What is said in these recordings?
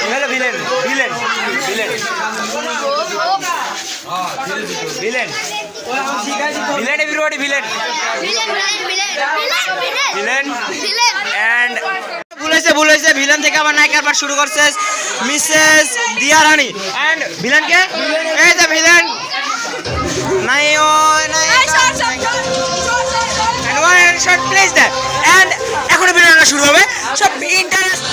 Villain villain villain villain villain everybody villain villain and ভুলেছে villain থেকে আবার নায়িকার পাঠ শুরু করছে মিসেস দিয়া রানী এন্ড ভিলেন কে এই যে ভিলেন নাই ও নাই and one shot place that and এখন ভিডিওটা শুরু হবে সব ইন্টারেস্ট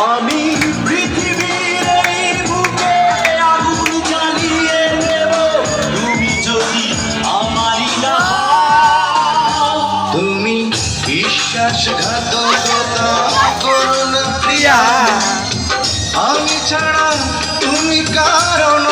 আমি পৃথিবীর এই বুকে আগুন জ্বালিয়ে দেব তুমি যদি আমারই না হও। তুমি বিশ্বাসঘাতকতা করো না প্রিয়া, আমি ছাড়া তুমি কারণ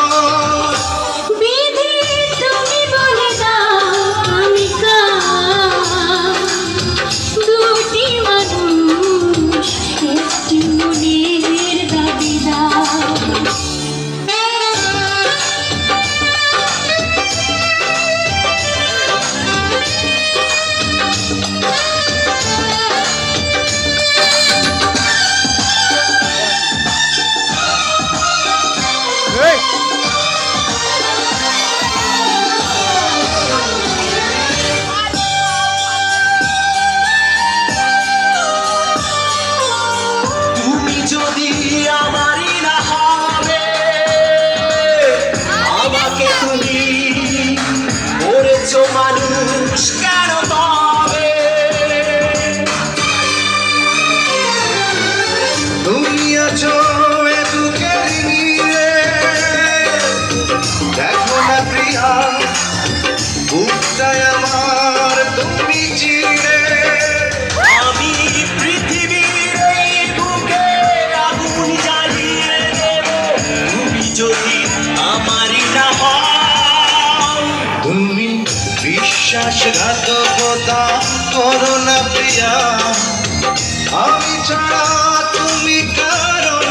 মানুষ কেন তবে তুমি আছো বুকের নিয়ে দেখো না প্রিয়া বুকটাই আমার তুমি চিরে আমি পৃথিবীর এই বুকে আগুন জ্বালিয়ে দেব তুমি যদি আমারই না হও। তুমি বিশ্বাসঘাতকতা করো না প্রিয়া, আমি ছাড়া তুমি কারণ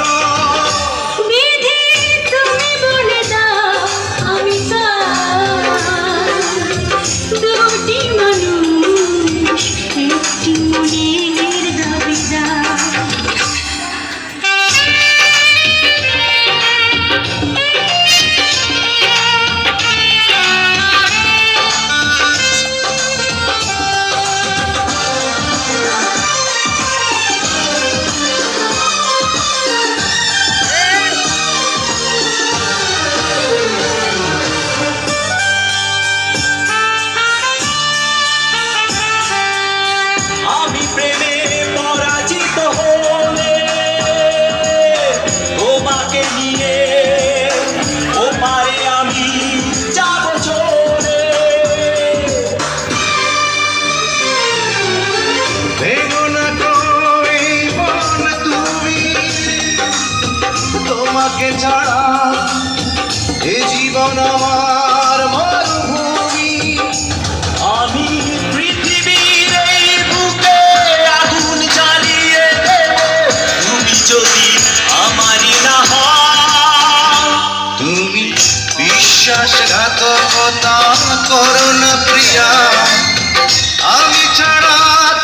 তুমি বলে দাও আমি দুটি মানুষ একটি মনের দাবিদার। তোমাকে ছাড়া এ জীবন আমার মরুভূমি, আমি পৃথিবীর এই বুকে আগুন জ্বালিয়ে দেব তুমি যদি আমারই না হও। তুমি বিশ্বাসঘাতকতা করো না প্রিয়া, আমি ছাড়া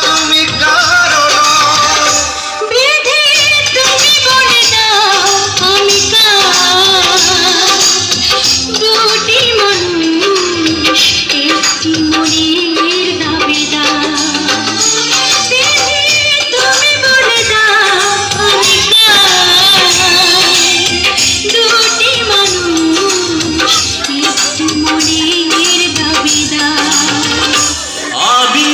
তুমি কারণ দুটি মানুষ একটি মনের দাবিদার। তুমি বলে দাও আমি দুটি মানুষ একটি মনের দাবিদার। আমি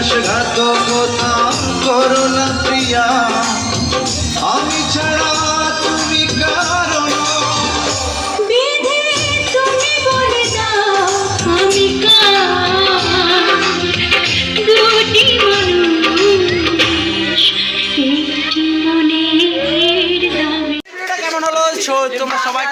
বিশ্বাসঘাতকতা করো না প্রিয়া, আমি ছাড়া তুমি কারণ। বিধি তুমি বলে দাও আমি কার, দুটি মানুষ একটি মনের দাবি। ভিডিওটা কেমন হলো তোমরা সবাই